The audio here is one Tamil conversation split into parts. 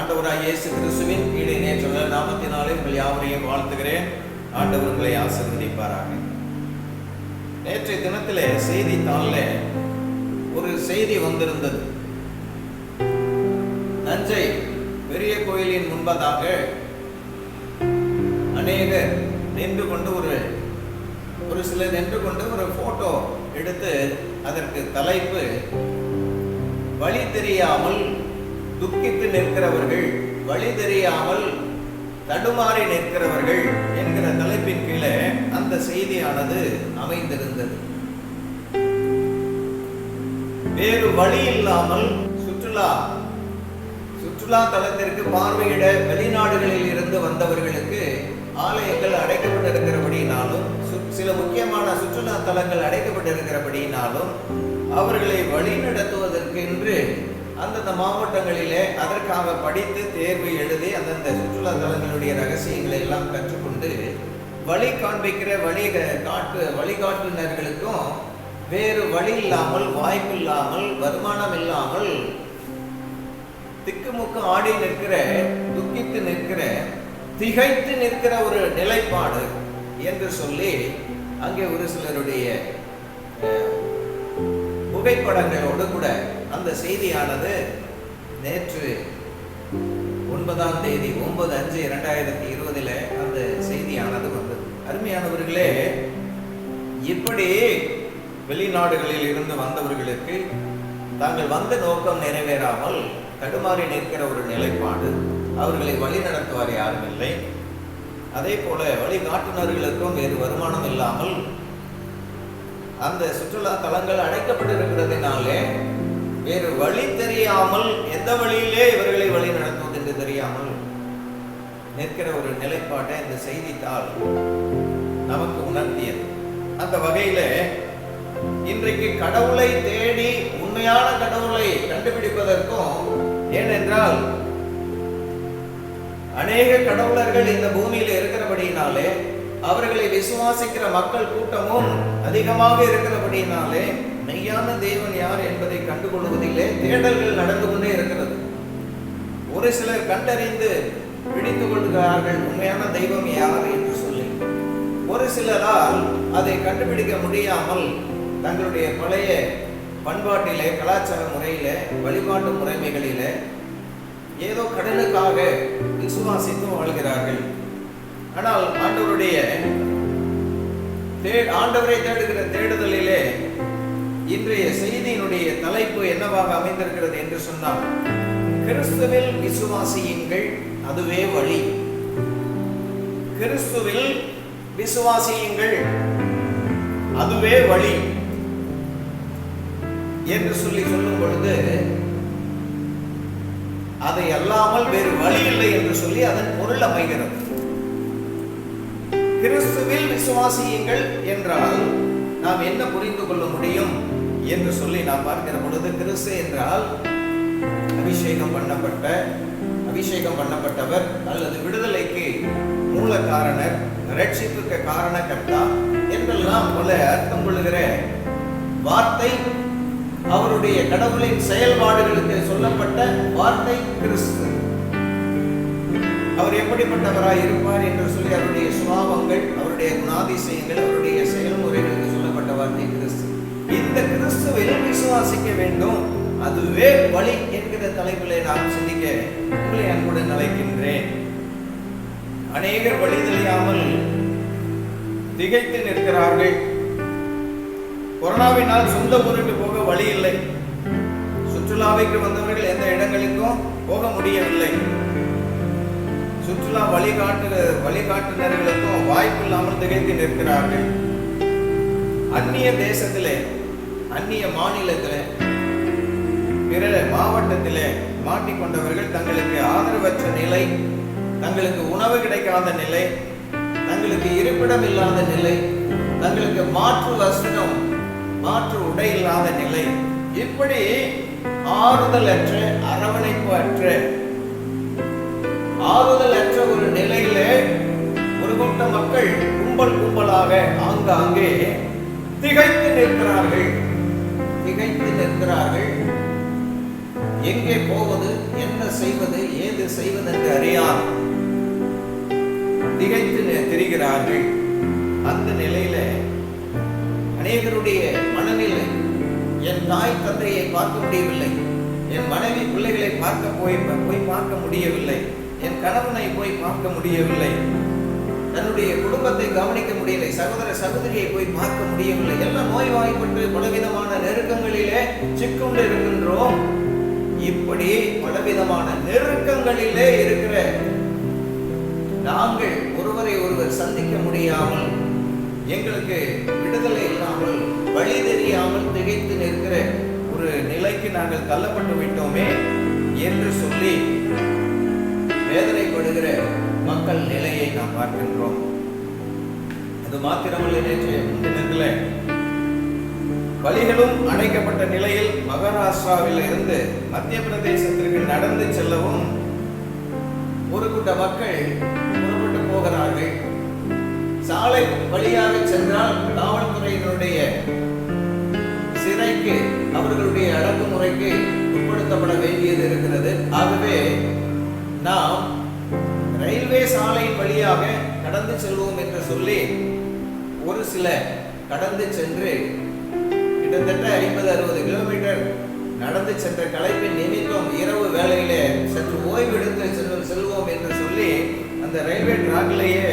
ஆண்டவராகிய இயேசு கிறிஸ்துவின் ஈடு நேற்ற நாமத்தினாலே உங்கள் யாவரையும் வாழ்த்துகிறேன். ஆண்டவர் உங்களை ஆசீர்வதிப்பாராக. நேற்றைய தினத்திலே செய்தித்தாளில் ஒரு செய்தி வந்திருந்தது. தஞ்சை பெரிய கோயிலின் முன்பதாக அநேகர் நின்று கொண்டு ஒரு சிலர் நின்று கொண்டு ஒரு போட்டோ எடுத்து அதற்கு தலைப்பு வழி தெரியாமல் துக்கித்து நிற்கிறவர்கள், வழி தெரியாமல் தடுமாறி நிற்கிறவர்கள் என்கிற தலைப்பின் கீழே அந்த செய்தியானது அமைந்திருந்தது. வேறு வழி இல்லாமல் சுற்றுலா தலத்திற்கு பார்வையிட வெளிநாடுகளில் இருந்து வந்தவர்களுக்கு ஆலயங்கள் அடைக்கப்பட்டிருக்கிறபடினாலும், சில முக்கியமான சுற்றுலா தலங்கள் அடைக்கப்பட்டிருக்கிறபடினாலும் அவர்களை வழி நடத்துவதற்கென்று அந்தந்த மாவட்டங்களிலே அதற்காக படித்து தேர்வு எழுதி அந்தந்த சுற்றுலா தலங்களுடைய ரகசியங்களை எல்லாம் கற்றுக்கொண்டு வழி காண்பிக்கிற வழிகாட்டுனர்களுக்கும் வேறு வழி இல்லாமல், வாய்ப்பு இல்லாமல், வருமானம் இல்லாமல் திக்குமுக்கு ஆடி நிற்கிற, துக்கித்து நிற்கிற, திகைத்து நிற்கிற ஒரு நிலைப்பாடு என்று சொல்லி அங்கே ஒரு சிலருடைய புகைப்படங்களோடு கூட அந்த செய்தியானது நேற்று 9ஆம் தேதி 9/5/2020 அந்த செய்தியானது வந்தது. அருமையானவர்களே, இப்படி வெளிநாடுகளில் இருந்து வந்தவர்களுக்கு தாங்கள் வந்த நோக்கம் நிறைவேறாமல் தடுமாறி நிற்கிற ஒரு நிலைப்பாடு, அவர்களை வழி நடத்துவார் யாரும் இல்லை. அதே போல வழிகாட்டுனர்களுக்கும் வேறு வருமானம் இல்லாமல் அந்த சுற்றுலா தலங்கள் அடைக்கப்பட்டிருக்கிறதுனாலே வேறு வழி தெரியாமல், எந்த வழியிலே இவர்களை வழி நடத்துவது என்று தெரியாமல் நிற்கிற ஒரு நிலைப்பாட்டை இந்த செய்தித்தாள் நமக்கு உணர்த்தியது. அந்த வகையில இன்றைக்கு கடவுளை தேடி உண்மையான கடவுளை கண்டுபிடிப்பதற்கும், ஏனென்றால் அநேக கடவுளர்கள் இந்த பூமியில இருக்கிறபடினாலே அவர்களை விசுவாசிக்கிற மக்கள் கூட்டமும் அதிகமாக இருக்கிறபடினாலே மெய்யான தேவன் யார் என்பதை கண்டுகொள்வதிலே தேடல்கள் நடந்து கொண்டே இருக்கிறது. ஒரு சிலர் கண்டறிந்து பிடித்துக் கொள்கிறார்கள் உண்மையான தெய்வம் யார் என்று சொல்லி. ஒரு சிலரால் அதை கண்டுபிடிக்க முடியாமல் தங்களுடைய பழைய பண்பாட்டிலே, கலாச்சார முறையிலே, வழிபாட்டு முறைமைகளிலே ஏதோ கடனுக்காக விசுவாசித்து வாழ்கிறார்கள். ஆனால் ஆண்டவரை தேடுகிற தேடுதலிலே இன்றைய செய்தியினுடைய தலைப்பு என்னவாக அமைந்திருக்கிறது என்று சொன்னால், கிறிஸ்துவில் விசுவாசியுங்கள், அதுவே வழி. கிறிஸ்துவில் விசுவாசியுங்கள், அதுவே வழி என்று சொல்லும் பொழுது அதை அல்லாமல் வேறு வழி இல்லை என்று சொல்லி அதன் பொருள் அமைகிறது. கிறிஸ்துவில் விசுவாசியுங்கள் என்றால் நாம் என்ன புரிந்து கொள்ள முடியும் என்று சொல்லி நாம் பார்க்கிற பொழுது, கிறிஸ்து என்றால் அபிஷேகம் பண்ணப்பட்டவர் அல்லது விடுதலைக்கு மூல காரணர், ரட்சிப்புக்கு காரணகர்த்தா என்றெல்லாம் பல அர்த்தம் கொள்ளுகிற வார்த்தை. அவருடைய கடவுளின் செயல்பாடுகளுக்கு சொல்லப்பட்ட வார்த்தை கிறிஸ்து. அவர் எப்படிப்பட்டவராய் இருப்பார் என்று சொல்லி அவருடைய சுபாவங்கள், அவருடைய குணாதிசயங்கள், அவருடைய செயல்முறைகளுக்கு சொல்லப்பட்ட வார்த்தை கிறிஸ்து. இந்த கிறிஸ்துவில் விசுவாசிக்க வேண்டும், அதுவே வழி என்கிற தலைப்பிலே நாம் சிந்திக்க உங்களை அன்புடன் அழைக்கின்றேன். அநேகர் வழி தெரியாமல் திகைத்து நிற்கிறார்கள். கொரோனாவினால் சொந்த ஊருக்கு போக வழி இல்லை. சுற்றுலாவிற்கு வந்தவர்கள் எந்த இடங்களுக்கும் போக முடியவில்லை. சுற்றுலா வழிகாட்டுனர்களுக்கும் வாய்ப்பு இல்லாமல் திகைத்து நிற்கிறார்கள். அந்நிய தேசத்திலே, அந்நிய மாநிலத்திலே, பிற மாவட்டத்திலே மாட்டிக்கொண்டவர்கள் தங்களுக்கு ஆதரவற்ற நிலை, தங்களுக்கு உணவு கிடைக்காத நிலை, தங்களுக்கு இருப்பிடம் இல்லாத நிலை, தங்களுக்கு மாற்று வஸ்திரம், மாற்று உடை இல்லாத நிலை, இப்படி ஆறுதலற்ற, அரவணைப்பு அற்ற ஒரு நிலையிலே ஒரு கூட்ட மக்கள் கும்பலாக ஆங்காங்கே திகைத்து நிற்கிறார்கள். எங்கே போவது, என்ன செய்வது, ஏது செய்வது என்று அறியார் திகைத்து திரிகிறார்கள். அந்த நிலையில அநேகருடைய மனநிலை, என் தாய் தந்தையை பார்க்க முடியவில்லை, என் மனைவி பிள்ளைகளை போய் பார்க்க முடியவில்லை, என் கணவனை போய் பார்க்க முடியவில்லை, தன்னுடைய குடும்பத்தை கவனிக்க முடியவில்லை, சகோதர சகோதரியை போய் பார்க்க முடியவில்லை, எல்லாம் நோய்வாய்ப்பட்டு பலவிதமான நெருக்கங்களிலே சிக்குண்டு இருக்கின்றோம். இப்படி பலவிதமான நெருக்கங்களிலே இருக்கிற நாங்கள் ஒருவரை ஒருவர் சந்திக்க முடியாமல், எங்களுக்கு விடுதலை இல்லாமல், வழி தெரியாமல் திகைத்து நிற்கிற ஒரு நிலைக்கு நாங்கள் தள்ளப்பட்டு விட்டோமே என்று சொல்லி வேதனைப்படுகிற மக்கள் நிலையை நாம் பார்க்கின்றோம். அது மாத்திரமல்ல, நேற்றைய முன்தினத்தில் வழிகளும் அடைக்கப்பட்ட நிலையில் மகாராஷ்டிராவில் இருந்து மத்திய பிரதேசத்திற்கு நடந்து செல்லவும் ஒரு கூட்ட மக்கள் புறப்பட்டு போகிறார்கள். சாலை வழியாக சென்றால் காவல்துறையினுடைய சிறைக்கு, அவர்களுடைய அடக்குமுறைக்கு உட்படுத்தப்பட வேண்டியது இருக்கிறது. ஆகவே நாம் ரயில்வே சாலையின் வழியாக கடந்து செல்வோம் என்று சொல்லி ஒரு சில கடந்து சென்று கிட்டத்தட்ட 50-60 கிலோமீட்டர் நடந்து சென்ற களைப்பின் நிமித்தம் இரவு வேளையிலே சற்று ஓய்வெடுத்து செல்வோம் என்று சொல்லி அந்த ரயில்வே டிராக்லேயே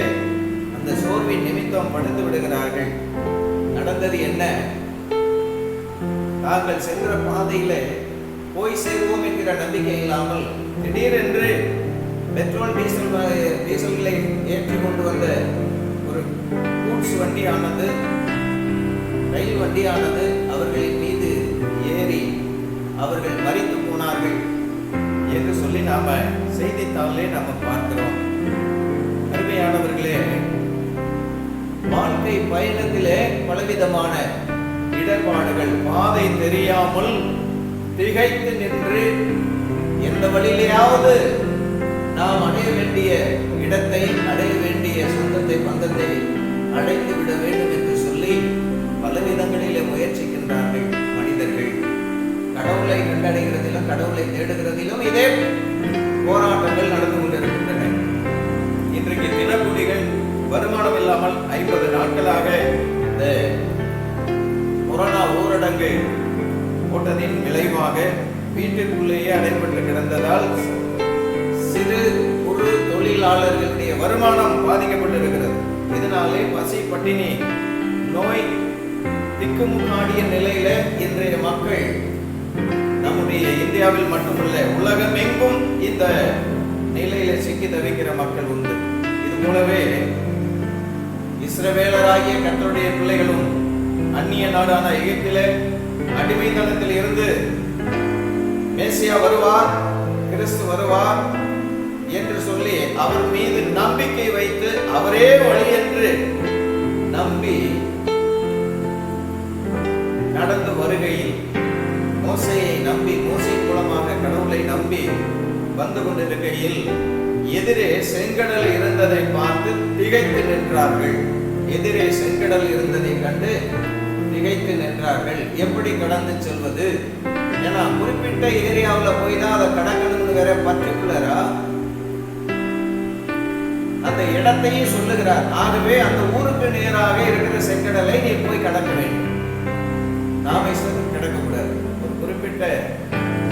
அந்த சோர்வின் நிமித்தம் படுத்து விடுகிறார்கள். நடந்தது என்ன? தாங்கள் சென்ற பாதையில போய் சேருவோம் என்கிற நம்பிக்கை இல்லாமல் திடீரென்று பெட்ரோல் டீசல்களை ஏற்றி கொண்டு வந்த ஒரு கூட்ஸ் வண்டியானது, ரயில் வண்டியானது அவர்களின் மீது ஏறி அவர்கள் மரித்து போனார்கள் என்று சொல்லி நாம செய்தித்தாளிலே நாம பார்க்கிறோம். அருமையானவர்களே, வாழ்க்கை பயணத்திலே பலவிதமான இடர்பாடுகள், பாதை தெரியாமல் திகைத்து நின்று எந்த வழியிலேயாவது நாம் அடைய வேண்டிய இடத்தை, அடைய வேண்டிய சொந்தத்தை, பந்தத்தை அடைந்து விட வேண்டும் என்று சொல்லி பலவிதங்களிலே முயற்சிக்கின்றார்கள் மனிதர்கள். கடவுளை கண்டடைகிறதிலும் கடவுளை தேடுகிறதிலும் இதே போராட்டங்கள் நடந்து கொண்டிருக்கின்றன. இன்றைக்கு தினக்கூலிகள் வருமானம் இல்லாமல் 50 நாட்களாக இந்த கொரோனா ஊரடங்கு போட்டதின் விளைவாக வீட்டிற்குள்ளேயே அடைபட்டு கிடந்ததால் சிறு குறு தொழிலாளர்களுடைய வருமானம் பாதிக்கப்பட்டிருக்கிறது. இதனாலே பசி, பட்டினி, நோய் திக்குமுக்காடிய நிலையில இன்றைய மக்கள் நம்முடைய இந்தியாவில் மட்டுமல்ல உலகம் எங்கும் இந்த நிலையில சிக்கி தவிக்கிற மக்கள் உண்டு. இது போலவே இஸ்ரவேலராகிய கர்த்தருடைய பிள்ளைகளும் அந்நிய நாடான எகிப்திலே அடிமைத்தனத்தில் இருந்து மேசியா வருவார், கிறிஸ்து வருவார் என்று சொல்லி அவர் மீது நம்பிக்கை வைத்து அவரே வழி என்று நம்பி நடந்து வருகையில் மோசேயை நம்பி, மோசே மூலமாக கடவுளை நம்பி வந்து கொண்டிருக்கையில் எதிரே செங்கடல் இருந்ததை பார்த்து திகைத்து நின்றார்கள். எதிரே செங்கடல் இருந்ததை கண்டு திகைத்து நின்றார்கள். எப்படி கடந்து செல்வது? ஏன்னா குறிப்பிட்ட ஏரியாவில் போய் தான் அதை கடக்கணும்னு வேற பர்டிகுலரா அந்த இடத்தையும் சொல்லுகிறார். ஆகவே அந்த ஊருக்கு நேராக இருக்கிற செங்கடலை நீ போய் கடக்க வேண்டும், ராமேஸ்வரம் கிடக்கக்கூடாது. ஒரு குறிப்பிட்ட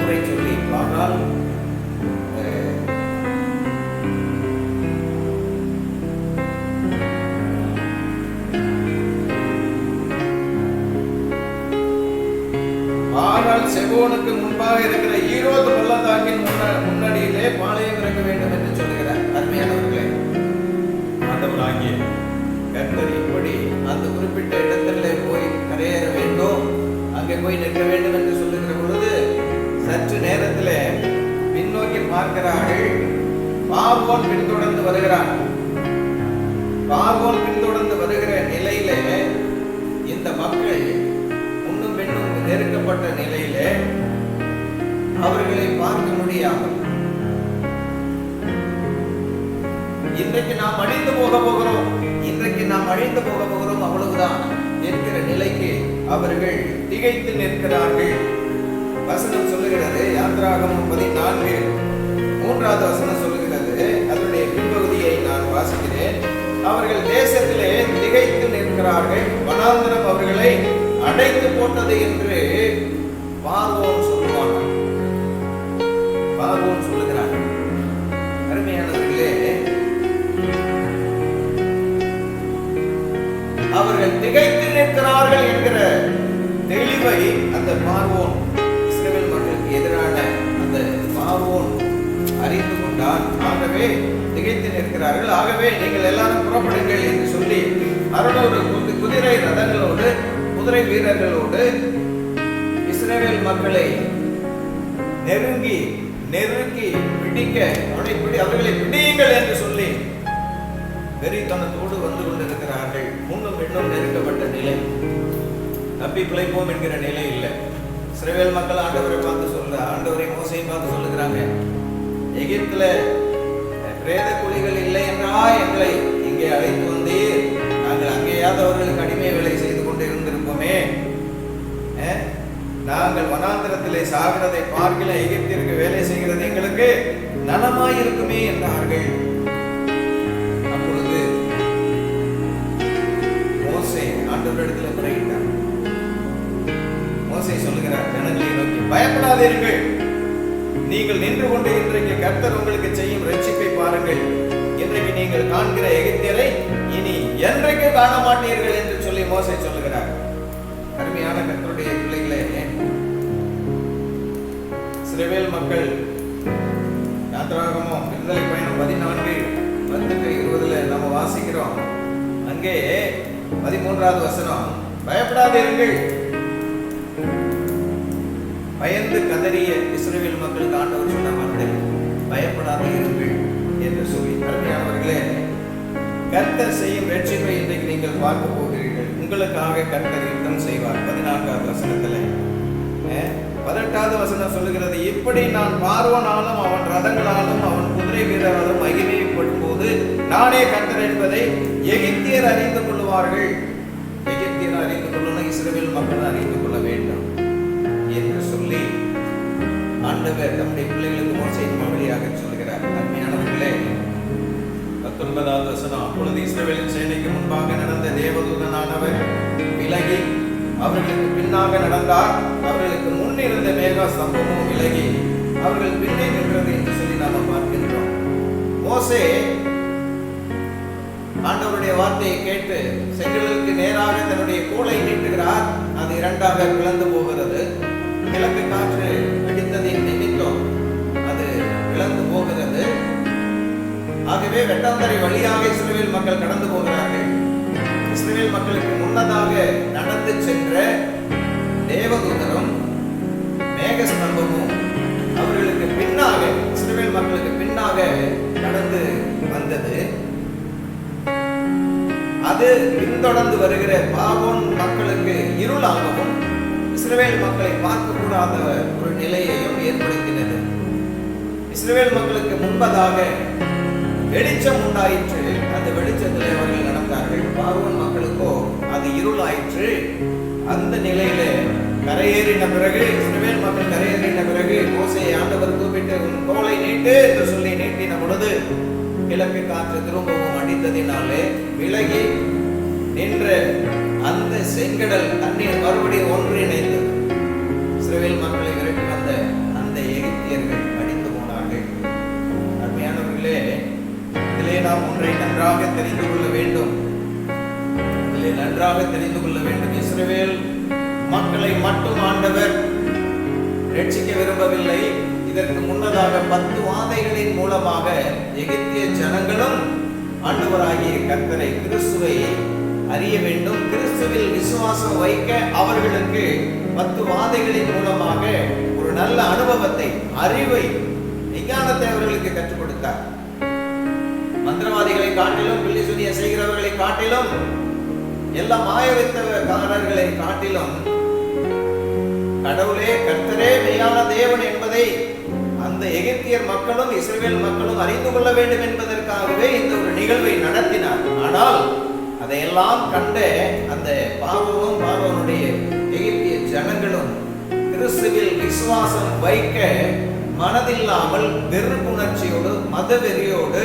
ஊரை சொல்லி பார்த்தால் செகோனுக்கு முன்பாக இருக்கிற ஈரோடு பள்ளத்தாக்கின் முன்னடியிலே பாளையம் இறக்க வேண்டும் என்று சொல்லுகிறார். அருமையானவர்களே, ஆண்டவராகிய கர்த்தர் இப்படி அந்த குறிப்பிட்ட இடத்திலே போய் கரையேற வேண்டும், அங்கே போய் நிற்க வேண்டும் என்று சொல்லுகிற பொழுது சற்று நேரத்திலே பின்னோக்கி பார்க்கிறார்கள். பார்வோன் பின்தொடர்ந்து வருகிறான். பார்வோன் பின்தொடர்ந்து வருகிற நிலையிலே இந்த மக்கள் முன்னும் பின்னும் நெருக்கப்பட்ட நிலையிலே அவர்களை பார்க்க முடியாமல் இன்றைக்கு நாம் அழிந்து போக போகிறோம், இன்றைக்கு நாம் அழிந்து போக போகிறோம், அவ்வளவுதான் என்கிற நிலைக்கு அவர்கள் திகைத்து நிற்கிறார்கள். வசனம் சொல்லுகிறது, யாத்திராகமம் 14:3 வசனம் சொல்லுகிறது. அதனுடைய பின்பகுதியை நான் வாசிக்கிறேன். அவர்கள் தேசத்திலே திகைத்து நிற்கிறார்கள், வனாந்தரம் அவர்களை அடைத்து போட்டது என்று பார்வோன் சொல்லுவாங்க. பார்வோன் சொல்லுகிறார். அருமையானவர்களே, அவர்கள் திகைத்து நிற்கிறார்கள் என்கிற தெளிவை அந்த பார்வோன், இஸ்ரவேல் மக்களுக்கு எதிரான அந்த பார்வோன் அறிந்து கொண்டார். ஆகவே திகைத்து நிற்கிறார்கள், ஆகவே நீங்கள் எல்லாரும் புறப்படுங்கள் என்று சொல்லி 600 குதிரை ரதங்களோடு குதிரை வீரர்களோடு இஸ்ரவேல் மக்களை நெருங்கி பிடிக்க அவர்களை பிடியுங்கள் என்று சொல்லி வெறித்தனத்தோடு வந்து கொண்டிருக்கிறார்கள். முன்னும் பெண்ணும் நெருக்கப்பட்ட நிலை, தப்பி பிழைப்போம் என்கிற நிலை இல்லை. இஸ்ரவேல் மக்கள் ஆண்டவரை மோசையை பார்த்து சொல்லுகிறாங்க, எகிப்துல பிரேத குழிகள் இல்லை என்றா எங்களை இங்கே அழைத்து வந்தீர், நாங்கள் அங்கேயாவது அவர்களுக்கு அடிமை வேலை செய்து கொண்டு இருந்திருப்போமே, நாங்கள் வனாந்திரத்திலே சாகிறதை பார்க்கல, எகிப்திற்கு வேலை செய்கிறது எங்களுக்கு நலமாயிருக்குமே என்றார்கள். அப்பொழுது மோசே ஆண்டவரிடத்துல முறையிட்டார். மோசே சொல்லுகிறார், ஜனங்களை நோக்கி, பயப்படாதீர்கள், நீங்கள் நின்று கொண்டு இன்றைக்கு கர்த்தர் உங்களுக்கு செய்யும் ரட்சிப்பை பாருங்கள். இன்றைக்கு நீங்கள் காண்கிற எகிப்தியரை இனி என்றைக்கு காண மாட்டீர்கள் என்று சொல்லி மோசே சொல்லுகிறார். அருமையான கர்த்தருடைய பிள்ளைகளே, இஸ்ரவேல் மக்கள் யாத்திராகமம் விடுதலை பயணம் 14:10-20 நம்ம வாசிக்கிறோம். அங்கே 13வது வசனம், பயப்படாதீர்கள், பயந்து கதறிய இஸ்ரவேல் மக்களுக்கு ஆண்டவர் சொன்ன வார்த்தை பயப்படாதீர்கள் என்று சொல்லி. அருமையானவர்களே, கர்த்தர் செய்யும் ரட்சிப்பை இன்றைக்கு நீங்கள் பார்க்க போகிறீர்கள். உங்களுக்காக கர்த்தர் யுத்தம் செய்வார். 14வது வசனத்துல 18வது வசனம் சொல்லுகிறது, இப்படி நான் பார்வோனாலும் அவன் ரதங்களாலும் அவன் குதிரை வீரராலும் மகிமைப்படும் போது நானே கர்த்தர் என்பதை எகிப்தியர் அறிந்து கொள்வார்கள். எகிப்தியர் அறிந்து கொள்ளணும், இஸ்ரவேல் மக்கள் அறிந்து கொள்ள வேண்டும் என்று சொல்லி ஆண்டவர் நம்முடைய பிள்ளைகளுக்கு மோசையின் வழியாக சொல்கிறார். அருமையானவர்களே, 19வது வசனம், அப்பொழுது இஸ்ரவேலின் சேனைக்கு முன்பாக நடந்த தேவதூதனானவர் விலகி அவர்களுக்கு பின்னாக நடந்தார். அவர்களுக்கு முன் இருந்த மேக ஸ்தம்பமும் விலகி அவர்கள் பின்னே நின்றது என்று சொல்லி நாம் பார்க்கின்றோம். மோசே ஆண்டவருடைய வார்த்தையை கேட்டு செங்கடலுக்கு நேராக தன்னுடைய கோலை நீட்டுகிறார். அது இரண்டாக பிளந்து போகிறது. கிழக்கு காற்று வெடித்ததின் நிமித்தம் அது பிளந்து போகிறது. ஆகவே வெட்டாந்தரை வழியாக இஸ்ரவேல் மக்கள் கடந்து போகிறார்கள். இஸ்ரவேல் மக்களுக்கு முன்னதாக நடந்து சென்ற தேவதூதரும் மேகஸ்தம்பமும் அவர்களுக்கு பின்னாக, இஸ்ரவேல் மக்களுக்கு பின்னாக நடந்து வந்தது. அது பின்தொடர்ந்து வருகிற பார்வோன் மக்களுக்கு இருளாகவும் இஸ்ரவேல் மக்களை பார்க்கக்கூடாத ஒரு நிலையையும் ஏற்படுத்தினது. இஸ்ரவேல் மக்களுக்கு முன்பதாக வெளிச்சம் உண்டாயிற்று. அந்த வெளிச்சத்தில் அவர்கள் நடந்தார்கள். பார்வோன் மக்களுக்கோ அது இருளாயிற்று. அந்த நிலையில கரையேறின பிறகு, இஸ்ரவேல் மக்கள் கரையேறின பிறகு மோசேயை ஆண்டவர் கூப்பிட்டு உன் கோலை நீட்டு என்று சொல்லி நீட்டின பொழுது கிழக்கு காற்று திரும்பவும் அடித்ததினாலே விலகி நின்ற அந்த செங்கடல் தண்ணீர் மறுபடியும் ஒன்றிணைந்தது. இஸ்ரவேல் மக்களை விரட்டி வந்த அந்த எகிப்தியர்கள் அடித்து போனார்கள். அருமையானவர்களே, இதிலே நாம் ஒன்றை நன்றாக தெரிந்து கொள்ள வேண்டும். இஸ்ரவேல் மக்களை மட்டும் ஆண்டவர் ரட்சிக்க விரும்பவில்லை. இதற்கு முன்னதாக 10 வாதைகளின் மூலமாக எகிப்திய ஜனங்களும் ஆண்டவராகிய கர்த்தரை, கிறிஸ்துவை அறிய வேண்டும். கிறிஸ்துவில் விசுவாசம் வைக்க அவர்களுக்கு 10 வாதைகளின் மூலமாக ஒரு நல்ல அனுபவத்தை, அறிவை, விஞ்ஞானத்தை அவர்களுக்கு கற்றுக் கொடுத்தார். மந்திரவாதிகளை காட்டிலும், பில்லி சுனிய செய்கிறவர்களை காட்டிலும், எல்லா மாயவித்தகாரர்களை காட்டிலும் கடவுளே, கர்த்தரே மெய்யான தேவன் என்பதை அந்த எகிப்தியர் மக்களும் இஸ்ரவேல் மக்களும் அறிந்து கொள்ள வேண்டும் என்பதற்காகவே இந்த ஒரு நிகழ்வை நடத்தினார். ஆனால் அதையெல்லாம் கண்ட அந்த பார்வோனுடைய எகிப்திய ஜனங்களும் கிறிஸ்துவில் விசுவாசம் வைக்க மனதில்லாமல் வெறுப்புணர்ச்சியோடு மதவெறியோடு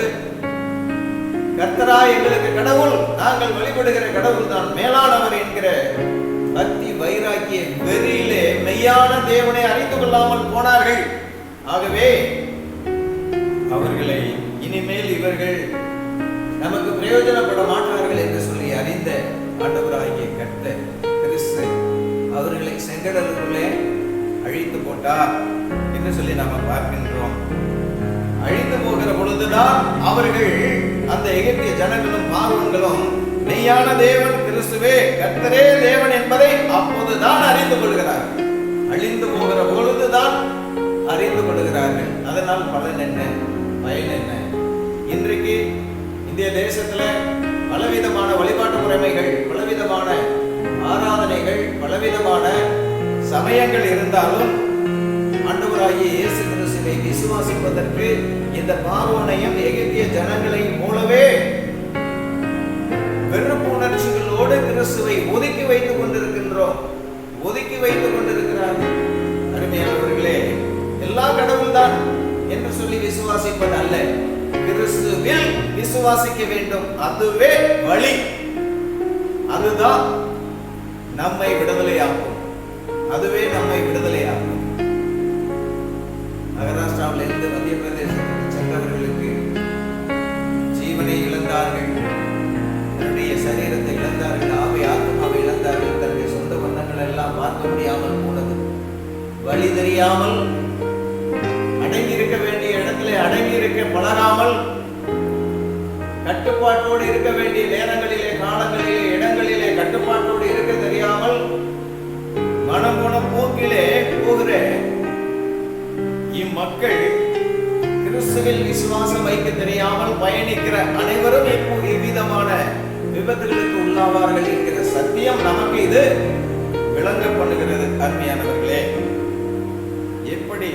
கர்த்தராய் எங்களுக்கு கடவுள், நாங்கள் வழிபடுகிற கடவுள் தான் மேலானவர் என்கிற பக்தி வைராக்கிய வெறியிலே மெய்யான தேவனை அறிந்து கொள்ளாமல் போனார்கள். ஆகவே அவர்களை இனிமேல் இவர்கள் நமக்கு பிரயோஜனப்பட மாட்டார்கள் என்று சொல்லி அறிந்த ஆண்டவராகிய கர்த்தர் கிறிஸ்து அவர்களை செங்கடலுக்குள்ளே அழித்து போட்டார் என்று சொல்லி நாம பார்க்கின்றோம். அழிந்து போகிற பொழுதுதான் அவர்கள், அந்த எகிப்திய ஜனங்களும் பார்வோன்களும் மெய்யான தேவன் கிறிஸ்துவே கர்த்தரே தேவன் என்பதை அப்போதுதான் அறிந்து கொள்கிறார்கள். அழிந்து போகிற பொழுதுதான் அறிந்து கொள்கிறார்கள். அதனால் பலன் என்ன, பயன் என்ன? இன்றைக்கு இந்திய தேசத்துல பலவிதமான வழிபாட்டு முறைமைகள், பலவிதமான ஆராதனைகள், பலவிதமான சமயங்கள் இருந்தாலும் ஆண்டவராகிய இயேசு கிறிஸ்துவை விசுவாசிப்பதற்கு இந்த பார்வோனையும் எகிப்திய ஜனங்களையும் போலவே வெறுப்பு உணர்ச்சிகளோடு கிறிஸ்துவை ஒதுக்கி வைத்துக் கொண்டிருக்கின்றோம், ஒதுக்கி வைத்துக் கொண்டிருக்கிறார்கள். அருமையானவர்களே, எல்லா கடவுள் தான் என்று சொல்லி விசுவாசிப்பது அல்ல, கிறிஸ்துவில் விசுவாசிக்க வேண்டும். அதுவே வழி, அதுதான் நம்மை விடுதலையாக்கும், அதுவே நம்மை விடுதலையாக்கும். மகாராஷ்டிராவில் இருந்து மத்திய பிரதேசத்துக்கு சென்றவர்களுக்கு ஜீவனை இழந்தார்கள், தன்னுடைய சரீரத்தை இழந்தார்கள், ஆவி ஆத்மாவை இழந்தார்கள், தன்னுடைய சொந்த பந்தங்கள் எல்லாம் பார்க்க முடியாமல் போனது, வழி தெரியாமல் அடங்கி இருக்க வேண்டிய இடத்திலே அடங்கி இருக்க பழகாமல், கட்டுப்பாட்டோடு இருக்க வேண்டிய நேரங்களிலே, காலங்களிலே, இடங்களிலே கட்டுப்பாட்டோடு இருக்க தெரியாமல் மனம் போன போக்கிலே போகிற இம்மக்கள் கிறிஸ்துவில் விசுவாசம் வைக்க தெரியாமல் பயணிக்கிற அனைவரும் இப்போ இவ்விதமான விபத்துகளுக்கு உள்ளாவார்கள் என்கிற சத்தியம் நமக்கு இது விளங்க பண்ணுகிறது. அருமையானவர்களே, எப்படி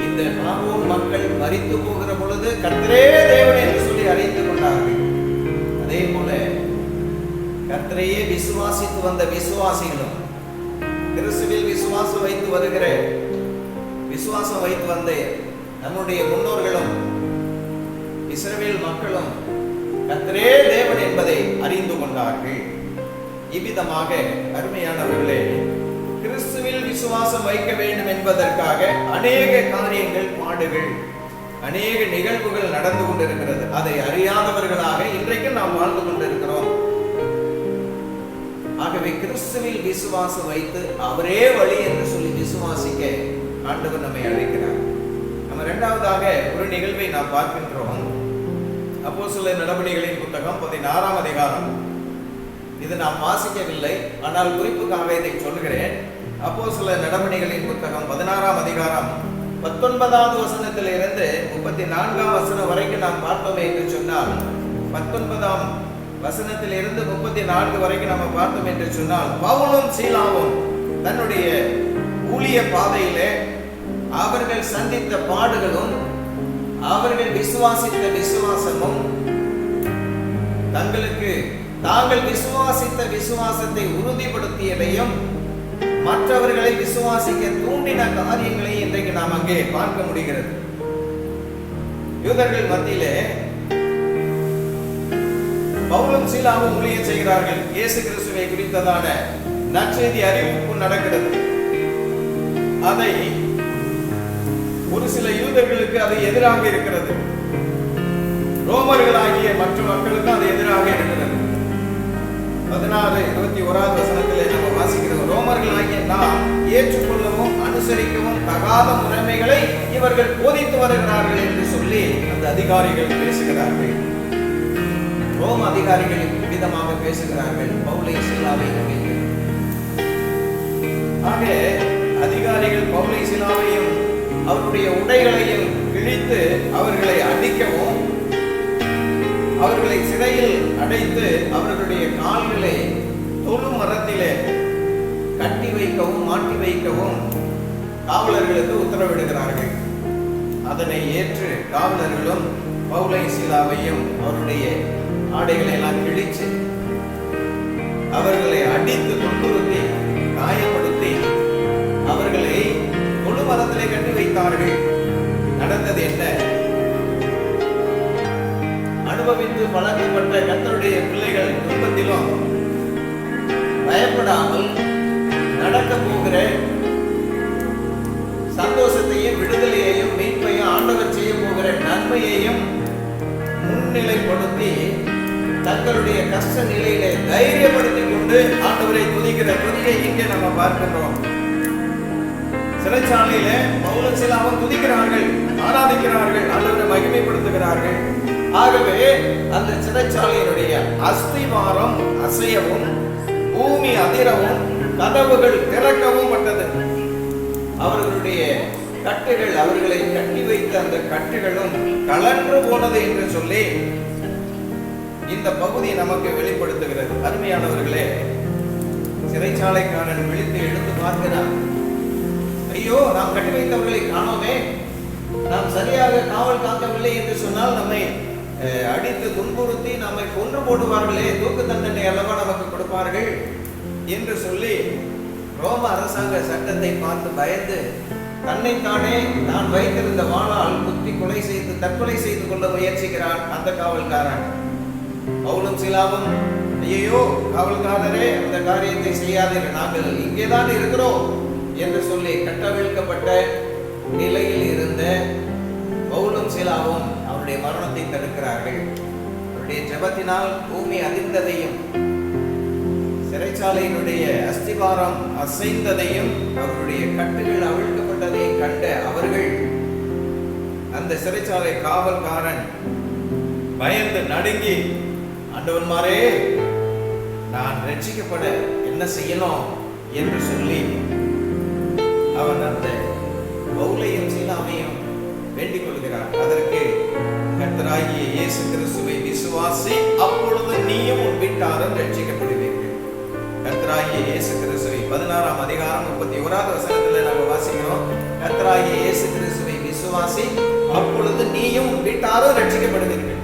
இந்த பார்வோன் மக்கள் மரித்து போகிற பொழுது கர்த்தரே தேவன் என்று சொல்லி அறிந்து கொண்டார்கள், அதே போல கர்த்தரையே விசுவாசித்து வந்த விசுவாசிகளும், கிறிஸ்துவில் விசுவாசம் வைத்து வருகிற, விசுவாசம் வைத்து வந்த நம்முடைய முன்னோர்களும் இஸ்ரவேல் மக்களும் கர்த்தரே தேவன் என்பதை அறிந்து கொண்டார்கள். இவ்விதமாக அருமையானவர்களே, கிறிஸ்துவில் விசுவாசம் வைக்க வேண்டும் என்பதற்காக அநேக காரியங்கள், பாடுகள், அநேக நிகழ்வுகள் நடந்து கொண்டிருக்கிறது. அதை அறியாதவர்களாக இன்றைக்கு நாம் வாழ்ந்து கொண்டிருக்கிறோம். ஆகவே கிறிஸ்துவில் விசுவாசம் வைத்து அவரே வழி என்று சொல்லி விசுவாசிக்க ஆண்டவர் நம்மை அழைக்கிறார். நம்ம இரண்டாவதாக ஒரு நிகழ்வை நாம் பார்க்கின்றோம். அப்போஸ்தலர் நடபடிகளின் புத்தகம் 16ஆம் அதிகாரம். இது நாம் வாசிக்கவில்லை, ஆனால் குறிப்புக்காக இதை சொல்கிறேன். அப்போஸ்தலர் நடபடிகளின் புத்தகம் 16ஆம் அதிகாரம் 19வது வசனத்திலிருந்து 34ஆம் வசனம் வரைக்கும் நாம் பார்த்தோமே என்று சொன்னால், 19ஆம் வசனத்திலிருந்து 34 வரைக்கும் நம்ம பார்த்தோம் என்று சொன்னால், பவுலும் சீலாவும் தன்னுடைய ஊழிய பாதையிலே அவர்கள் சந்தித்த பாடுகளும், அவர்கள் விசுவாசித்த விசுவாசமும், தாங்கள் விசுவாசித்த விசுவாசத்தை உறுதிப்படுத்தியதையும், மற்றவர்களை விசுவாசிக்க தூண்டின காரியங்களை இன்றைக்கு நாம் அங்கே பார்க்க முடிகிறது. யூதர்கள் மத்தியிலே பவுலும் சீலாவும் ஊழியம் செய்கிறார்கள். இயேசு கிறிஸ்துவை குறித்ததான நற்செய்தி அறிவிப்பு நடக்கிறது. அதை ஒரு சில யூதர்களுக்கு அது எதிராக இருக்கிறது, ரோமர்களாகிய மற்ற மக்களுக்கு அது எதிராக இருக்கிறது. 16-21 வசனத்திலே நம்ம வாசிக்கிறோம், ரோமர்களாகிய நாம் ஏற்றுக்கொள்ளவும் அனுசரிக்கவும் தகாத முறைமைகளை இவர்கள் போதித்து வருகிறார்கள் என்று சொல்லி அந்த அதிகாரிகள் பேசுகிறார்கள். ரோம அதிகாரிகள் விதமாக பேசுகிறார்கள் பவுலை சீலாவை குறித்து. ஆக அதிகாரிகள் பவுலை சீலாவையும் அவருடைய உடைகளையும் கிழித்து அவர்களை அடிக்கவும், அவர்களை சிறையில் அடைத்து அவர்களுடைய கால்களை தொழு மரத்திலே கட்டி வைக்கவும் மாட்டி வைக்கவும் காவலர்களுக்கு உத்தரவிடுகிறார்கள். அதனை ஏற்று காவலர்களும் பவுலை சீலாவையும் அவருடைய ஆடைகளை எல்லாம் கிழிச்சு அவர்களை அடித்து துன்புறுத்தி காயப்படுத்தி அவர்களை வைத்தார்கள். நடந்தது என்ன? அனுபவித்து பழக்கப்பட்ட கர்த்தருடைய பிள்ளைகள் துன்பத்திலும் பயப்படாமல் நடக்க போகிற சந்தோஷத்தையும் விடுதலையையும் மீட்பையும் ஆண்டவர் செய்ய போகிற நன்மையையும் முன்னிலைப்படுத்தி தங்களுடைய கஷ்ட நிலையிலே தைரியப்படுத்திக் கொண்டு ஆண்டவரை துதிக்கிற துதியை இங்கே நம்ம பார்க்கின்றோம். சிறைச்சாலையில பவுலும் சீலாவும் துதிக்கிறார்கள், ஆராதிக்கிறார்கள், ஆண்டவரை மகிமைப்படுத்துகிறார்கள். ஆகவே அந்த சிறைச்சாலையினுடைய அஸ்திவாரம் அசையவும் பூமி அதிரவும் கதவுகள் திறக்கவும் பட்டது. அவர்களுடைய கட்டுகள், அவர்களை கட்டி வைத்த அந்த கட்டுகளும் கலன்று போனது என்று சொல்லி இந்த பகுதி நமக்கு வெளிப்படுத்துகிறது. அருமையானவர்களே, சிறைச்சாலைக்காரன் விழித்து எழுந்து பார்க்கிறார். ஐயோ, நாம் கட்டி வைத்தவர்களை காணோமே, நாம் சரியாக காவல் காக்கவில்லை என்று சொன்னால் நம்மை அடித்து துன்புறுத்தி நம்மை கொன்று போடுவார்களே, தூக்கு தண்டனை அல்லவா நமக்கு கொடுப்பார்கள் என்று சொல்லி ரோம அரசாங்க சட்டத்தை பார்த்து பயந்து தன்னைத்தானே நான் வைத்திருந்த வாளால் குத்தி கொலை செய்து தற்கொலை செய்து கொள்ள முயற்சிக்கிறான் அந்த காவல்காரன். பவுலும் சீலாவும், ஐயோ காவல்காரரே, அந்த காரியத்தை செய்யாதீர்கள், நாங்கள் இங்கேதான் இருக்கிறோம் என்று சொல்லி கட்டவிழ்க்கப்பட்ட நிலையில் இருந்த பவுலும் சீலாவும் அவருடைய மரணத்தை தடுக்கிறார்கள். அவருடைய ஜெபத்தினால் பூமி அதிர்ந்ததையும் சிறைச்சாலையினுடைய அஸ்திவாரம் அசைந்ததையும் அவருடைய கட்டுகள் அவிழ்க்கப்பட்டதையும் கண்ட அவர்கள், அந்த சிறைச்சாலை காவல்காரன் பயந்து நடுங்கி, ஆண்டவன்மாரே, நான் ரட்சிக்கப்பட என்ன செய்யணும் என்று சொல்லி அவன் அந்த பவுலையும் சீலாவையும் வேண்டிக் கொள்கிறான். அதற்கு கர்த்தராகிய இயேசு கிறிஸ்துவை விசுவாசி, அப்பொழுது நீயும் உன் வீட்டாரும் ரட்சிக்கப்படுவீர்கள். கர்த்தராகிய இயேசு கிறிஸ்துவை 16ஆம் அதிகாரம் 31வது வசனத்துல நம்ம வாசிக்கிறோம். கர்த்தராகிய இயேசு கிறிஸ்துவை விசுவாசி, அப்பொழுது நீயும் உன் வீட்டாரும் ரட்சிக்கப்படுவீர்கள்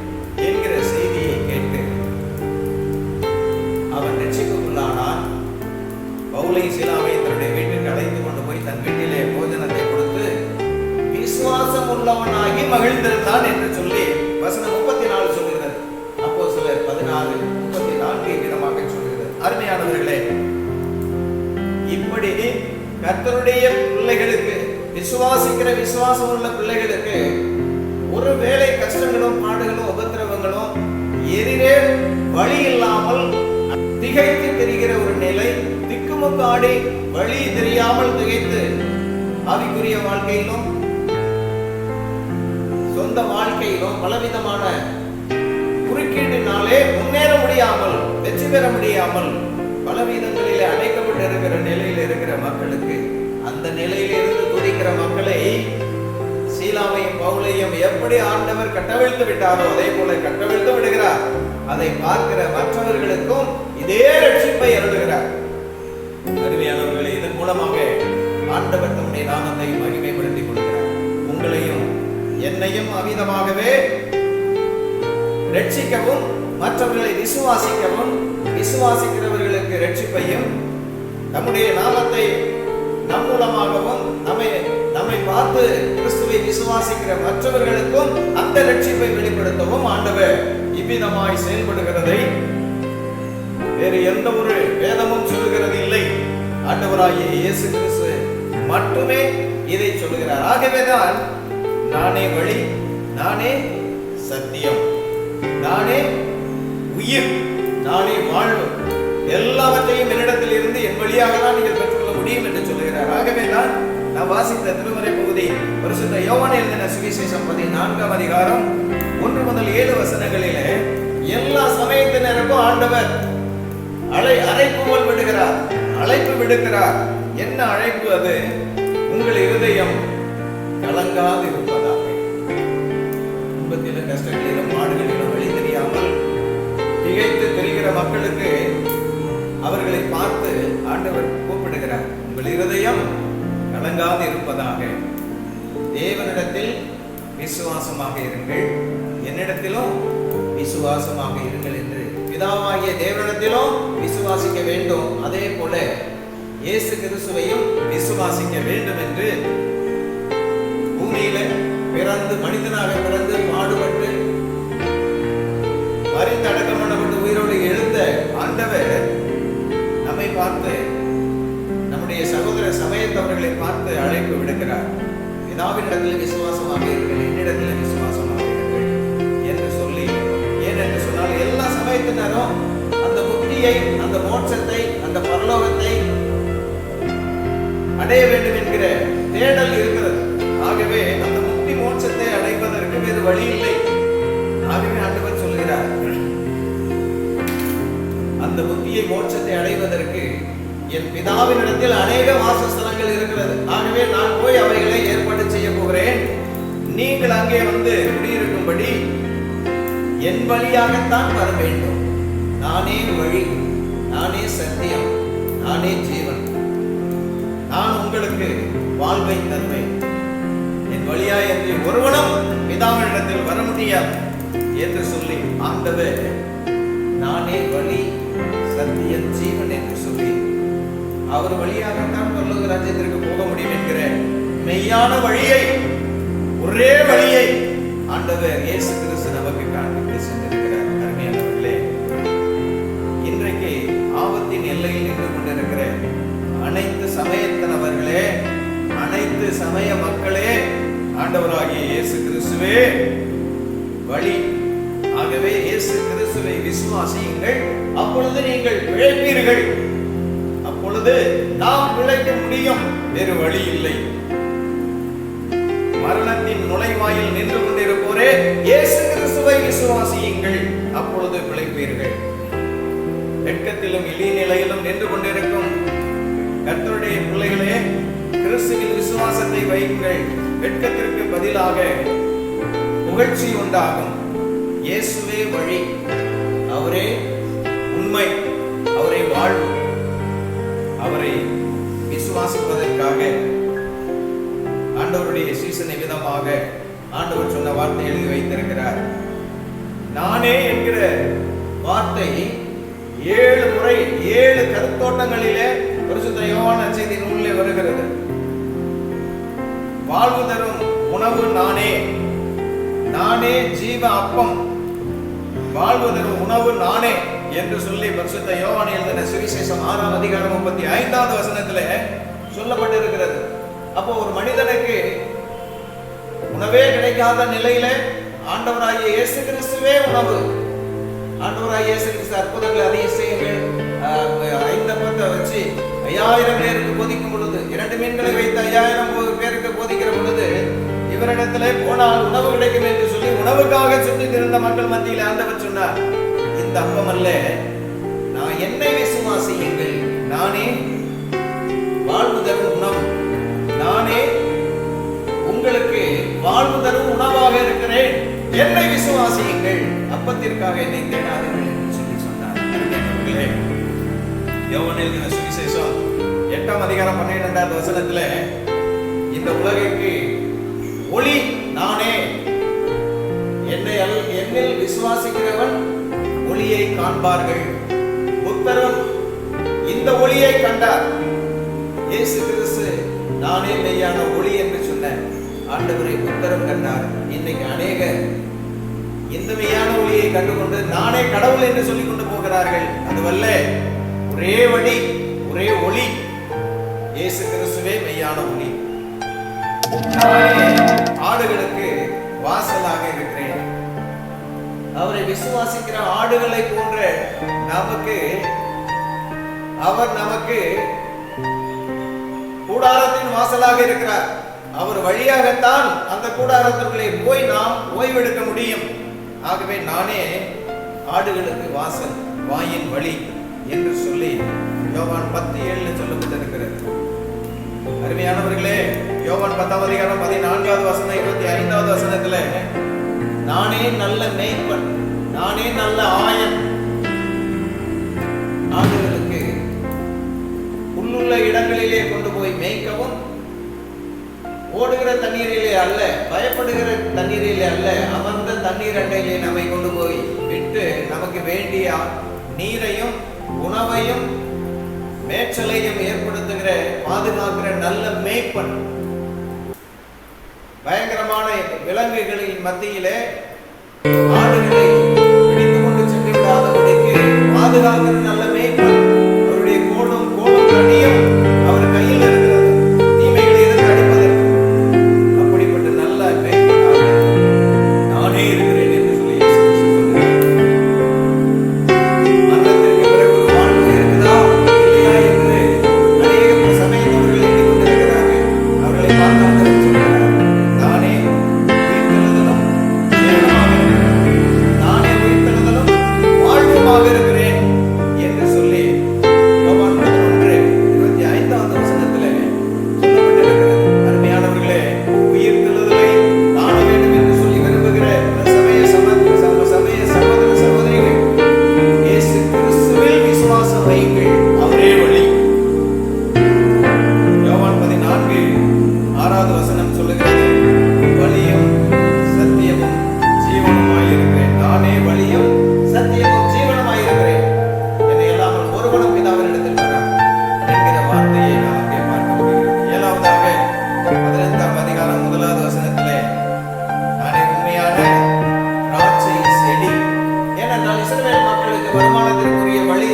என்கிற செய்தியை கேட்டு அவன் ரட்சிப்புக்குள்ளானான். பவுலை சீலாவை தன்னுடைய வீட்டுக்கு அழைத்து கொண்டு போய் தன் வீட்டிலே போஜனத்தை கொடுத்து விசுவாசம் உள்ளவனாகி மகிழ்ந்திருந்தான் என்று சொல்லி வசனம் 34 சொல்கிறது. அப்போஸ்தலர் 16:34 விதமாக சொல்கிறது. அருமையானவர்களே, இப்படி கர்த்தருடைய பிள்ளைகளுக்கு, விசுவாசிக்கிற விசுவாசம் உள்ள பிள்ளைகளுக்கு ஒருவேளை கஷ்டங்களும் பாடுகளும் உபத்திரவங்களும் எதிரே வழி இல்லாமல் திகைத்து தெரிகிற ஒரு நிலை, திக்குமுக்காடி வழி தெரியாமல் திகைத்து ஆவிக்குரிய வாழ்க்கையிலும் சொந்த வாழ்க்கையிலும் பலவிதமான குறுக்கீட்டினாலே முன்னேற முடியாமல், வெற்றி பெற முடியாமல் பலவிதங்களிலே அடைக்கப்பட்டு இருக்கிற நிலையில் இருக்கிற மக்களுக்கு, அந்த நிலையிலிருந்து துதிக்கிற மக்களை சீலாவையும் பவுலையும் எப்படி ஆண்டவர் கட்டவிழ்த்து விட்டாரோ அதே போல கட்டவிழ்த்து விடுகிறார். அதை பார்க்கிற மற்றவர்களுக்கும் இதே ரட்சிப்பை அருளுகிறார். அருமையானவர்களே, இதன் மூலமாக ஆண்டவர் தம்முடைய நாமத்தை மகிமைப்படுத்திக் கொள்கிறார். உங்களையும் என்னையும் அமிதமாகவே ரட்சிக்கவும், மற்றவர்களை விசுவாசிக்கவும், விசுவாசிக்கிறவர்களுக்கு ரட்சிப்பையும், நம்முடைய நாமத்தை நம் மூலமாகவும் நம்மை பார்த்து கிறிஸ்துவை விசுவாசிக்கிற மற்றவர்களுக்கும் அந்த ரட்சிப்பை வெளிப்படுத்தவும் ஆண்டவர் இவ்விதமாய் செயல்படுகிறதை வேறு எந்த ஒரு வேதமும் சொல்லுகிறது இல்லை. ஆண்டவராகிய இயேசு கிறிஸ்து மட்டுமே இதை சொல்லுகிறார். ஆகவேதான் நானே வழி, நானே சத்தியம், நானே உயிர், நானே வாழ்வு, எல்லாவற்றையும் என்னிடத்தில் இருந்து என் வழியாக தான் நீங்கள் பெற்றுக்கொள்ள முடியும் என்று சொல்லுகிறார். ஆகவேதான் நான் வாசித்த திருமறை பகுதி பரிசுத்த யோவான் எழுதின சுவிசேஷம் 14ஆம் அதிகாரம் 1 முதல் 7 வசனங்களிலே எல்லா சமயத்தினருக்கும் ஆண்டவர் அழைப்புகள் விடுகிறார், அழைப்பு விடுக்கிறார். என்ன அழைப்பு அது? உங்கள் இருதயம் கலங்காது இருப்பதாக. துன்பத்திலும் கஷ்டங்களிலும் பாடுகளிலும் வழி தெரியாமல் திகைத்து தெரிகிற மக்களுக்கு அவர்களை பார்த்து ஆண்டவர் கூப்பிடுகிறார், உங்கள் இருதயம் கலங்காது இருப்பதாக. தேவனிடத்தில் விசுவாசமாக இருங்கள், என்னிடத்திலும் விசுவாசமாக இருங்கள் என்று பிதாவாகிய தேவனிடத்திலும் விசுவாசிக்க வேண்டும். அதே போல இயேசு கிறிஸ்துவையும் விசுவாசிக்க வேண்டும் என்று பூமியில பிறந்து மனிதனாக பிறந்து பாடுபட்டு மரித்து அடக்கம் பண்ணப்பட்டு உயிரோடு எழுந்த ஆண்டவர் நம்மை பார்த்து, நம்முடைய சகோதர சமயத்தவர்களை பார்த்து அழைப்பு விடுக்கிறார். பிதாவினிடத்தில் விசுவாசமாக இருக்கிறேன், என்னிடத்தில் விசுவாசமாக இருக்கிறேன் என்று சொல்லி, ஏனென்று சொன்னால் எல்லா சமயத்தினரும் அந்த முக்தியை, அந்த மோட்சத்தை, அந்த பரலோகத்தை அடைய வேண்டும் என்கிற தேடல் இருக்கிறது. ஆகவே அந்த முக்தி மோட்சத்தை அடைவதற்கு வேறு வழி இல்லை. ஆகவே ஆண்டவர் சொல்கிறார், அந்த முக்தியை மோட்சத்தை அடைவதற்கு என் பிதாவினிடத்தில் அநேக வாசஸ்தலங்கள் இருக்கிறது. ஆகவே நான் போய் அவைகளை ஏற்பாடு செய்ய போகிறேன். நீங்கள் அங்கே வந்து குடியிருக்கும்படி என் வழியாகத்தான் வர வேண்டும். நானே வழி, நானே சத்தியம், நானே ஜீவன். நான் உங்களுக்கு வாழ்வை தருவேன். என் வழியாய் என்று ஒருவனும் பிதாவினிடத்தில் வர முடியாது என்று சொல்லி ஆண்டவர் நானே வழி, சத்தியம், ஜீவன் என்று சொல்லி அவர் வழியாகத்தான் பரலோக ராஜ்யத்திற்கு போக முடியும் என்கிற மெய்யான வழியை, ஒரே வழியை ஆண்டவர் இயேசு கிறிஸ்து நமக்கு காண்பித்து சென்றிருக்கிறார். அருமையானவர்களே, இன்றைக்கு ஆபத்தின் எல்லையில் நின்று கொண்டிருக்கிற அனைத்து சமயத்தினவர்களே, அனைத்து சமய மக்களே, ஆண்டவராகிய இயேசு கிறிஸ்துவே வழி. ஆகவே இயேசு கிறிஸ்துவை விசுவாசியுங்கள், அப்பொழுது நீங்கள் பிழைப்பீர்கள். அப்பொழுது நாம் பிழைக்க முடியும், வேறு வழி இல்லை. மரணத்தின் நுழைவாயில் நின்று கொண்டிருப்போரே, இயேசு கிறிஸ்துவை விசுவாசியுங்கள், அப்பொழுது பிழைப்பீர்கள். வெட்கத்திலும் இழிநிலையிலும் நின்று கொண்டிருக்கும் கர்த்தருடைய பிள்ளைகளே, கிறிஸ்துவின் விசுவாசத்தை வையுங்கள். வெட்கத்திற்கு பதிலாக புகழ்ச்சி உண்டாகும். இயேசுவே வழி, அவரே உண்மை, அவரே வாழ்வு. அவரை விசுவாசிப்பதற்காக ஆண்டவருடைய சீசனை விதமாக ஆண்டவர் சொன்ன வார்த்தை எழுதி வைத்திருக்கிறார். நானே என்கிற வார்த்தை 7 முறை 7 கருத்தோட்டங்களிலே பரிசுத்த யோவான் நற்செய்தி நூலிலே வருகிறது. வாழ்வு தரும் உணவு நானே, நானே ஜீவ அப்பம், வாழ்வு தரும் உணவு நானே என்று சொல்லி பரிசுத்த யோவான் எழுதின சுவிசேஷம் 6ஆம் அதிகாரம் 35வது வசனத்திலே சொல்லப்பட்டிருக்கிறது. அப்போ ஒரு மனிதனுக்கு உணவே கிடைக்காத நிலையில ஆண்டவராகிய இயேசு கிறிஸ்துவே உணவு. ஆண்டவராகிய இயேசு கிறிஸ்து அற்புதங்கள் அதிசயங்கள் 5 அப்பத்தை வச்சு 5000 பேருக்கு போதிக்கும் பொழுது, 2 மீன்களை வைத்து 5000 பேருக்கு போதிக்கிற பொழுது, இவரிடத்திலே போனால் உணவு கிடைக்கும் என்று சொல்லி உணவுக்காக சுற்றி திரிந்த மக்கள் மத்தியில் ஆண்டவர் சொன்னார், இந்த அப்பம் அல்ல, நான் என்னை விசுவாசியுங்கள், நானே வாழ்வு தரும் உணவு, நானே உங்களுக்கு வாழ்வு தரும் உணவாக இருக்கிறேன், என்னை விசுவாசியுங்கள், அப்பத்திற்காக என்னை தேடாதீர்கள் என்று சொல்லி சொன்னார். யோவான் எழுதின சுவிசேஷம் 8ஆம் அதிகாரம் 12வது வசனத்துல, இந்த உலகிற்கு ஒளி நானே, என்னில் விசுவாசிக்கிறவன் ஒளியை காண்பார்கள். புத்தரும் இந்த ஒளியை கண்டார். இயேசு கிறிஸ்து நானே மெய்யான ஒளி என்று சொன்ன ஆண்டவரை புத்தரும் கண்டார். இன்னைக்கு அநேகர் இந்த மெய்யான ஒளியை கண்டுகொண்டு நானே கடவுள் என்று சொல்லிக் கொண்டு போகிறார்கள். அதுவல்ல, ஒரே வழி, ஒரே ஒளி, இயேசு கிறிஸ்துவே மெய்யான ஒளி. ஆடுகளுக்கு வாசலாக இருக்கிறேன். அவரை விசுவாசிக்கிற ஆடுகளை போன்ற அவர் நமக்கு கூடாரத்தின் வாசலாக இருக்கிறார். அவர் வழியாகத்தான் அந்த கூடாரத்திற்குள்ளே போய் நாம் ஓய்வெடுக்க முடியும். ஆகவே நானே ஆடுகளுக்கு வாசல், வாயின் வழி என்று சொல்லி யோவான் 10:7 சொல்லப்பட்டிருக்கிறது. அருமையானவர்களே, யோவான் 10ஆம் அதிகாரம் 14வது வசனம் 25வது வசனத்துல, நானே நல்ல மேய்ப்பன், நானே நல்ல ஆயன், ஆடுகளுக்கு உள்ளுள்ள இடங்களிலே கொண்டு போய் மேய்க்கவும், ஓடுகிற தண்ணீரிலே அல்ல, பயப்படுகிற தண்ணீரிலே அல்ல, அமர்ந்த தண்ணீர் அண்டையிலே நம்மை கொண்டு போய் விட்டு நமக்கு வேண்டிய நீரையும் உணவையும் மேய்ச்சலையும் ஏற்படுத்துகிற பாதுகாக்கிற நல்ல மேய்ப்பன். பயங்கரமான விலங்குகளின் மத்தியிலே ஆடுகளை பிடித்து கொண்டு சென்று விடாதபடிக்கு பாதுகாக்கிற நல்ல மேய்ப்பன். அவருடைய கோலும் அடியும் அவர் கையில் இருக்கிறது, தீமைகளை எதிர்த்து அடிப்பதற்கு. அப்படிப்பட்ட நல்ல மேய்ப்பனாக நானே இருக்கிறேன் என்று சொல்லி சொல்கிறார். மரணத்திற்கு பிறகு ஒரு வாழ்வு இருக்குதா இல்லையா என்று அநேக சமயத்தவர்கள் எண்ணிக்கொண்டிருக்கிறார்கள். அவர்களை பார்த்தாங்க சொல்கிறார், நானே உயிர்த்தெழுதலும் ஜீவனுமாக இருக்கிறேன், நானே உயிர்த்தெழுதலும் வாழ்வுமாக இருக்கிறேன் என்று சொல்லி யோவான் 11:25 வசனத்திலே சொல்லப்பட்டிருக்கிறது. அருமையானவர்களே, உயிர்த்தெழுதலை காண வேண்டும் என்று சொல்லி விரும்புகிற சமய சகோதர சகோதரிகள், இயேசு கிறிஸ்துவில் விசுவாசம் வையுங்கள், அவரே வழி. யோவான் 14:6 வசனம் சொல்லுகிறது, வழியும் சத்தியமும் ஜீவனுமாயிருக்கிறேன், நானே வழியும் சத்தியமும் ஜீவனுமாயிருக்கிறேன், என்னை இல்லாமல் ஒருவனும் பிதாவினிடத்தில் வரான் என்கிற வார்த்தையை நாம் அங்கே பார்க்க முடிகிறது. 7வதாக 15ஆம் அதிகாரம் 1வது வசனத்திலே, நானே உண்மையான திராட்சை செடி. ஏனென்றால் இஸ்ரவேல் மக்களுக்கு வருமானத்திற்குரிய வழி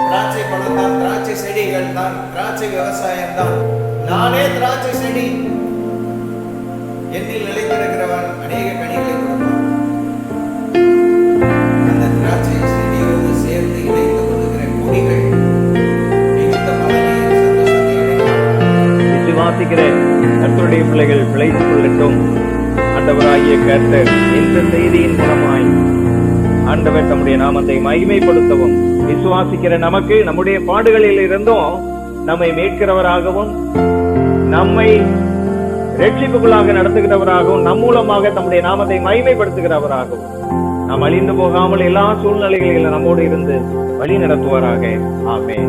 திராட்சை பழம் தான், திராட்சை செடிகள் தான், திராட்சை விவசாயம் தான். நானே திராட்சை செடி, என்னில் நிலைத்திருக்கிறவன் அநேக கனிகளை கொடுப்பான். அந்த திராட்சை செடியோடு சேர்ந்து இணைந்து கொள்ளுகிற கொடிகள் மிகுந்த பலனையும் சந்தோஷத்தையும் இணைக்கிறார்கள். விசுவாசிக்கிற கர்த்தருடைய பிள்ளைகள் பிழைத்துக் கொள்ளட்டும். ஆண்டவராகிய கர்த்தர் இந்த செய்தியின் மூலமாய் ஆண்டவர் தம்முடைய நாமத்தை மகிமைப்படுத்தவும், விசுவாசிக்கிற நமக்கு நம்முடைய பாடுகளில் இருந்தும் நம்மை மீட்கிறவராகவும் நம்மை ரட்சிப்புக்குள்ளாக நடத்துகிறவராகவும் நம் மூலமாக தம்முடைய நாமத்தை மகிமைப்படுத்துகிறவராகவும் நாம் அழிந்து போகாமல் எல்லா சூழ்நிலைகளிலும் நம்மோடு இருந்து வழி நடத்துவாராக. ஆமென்.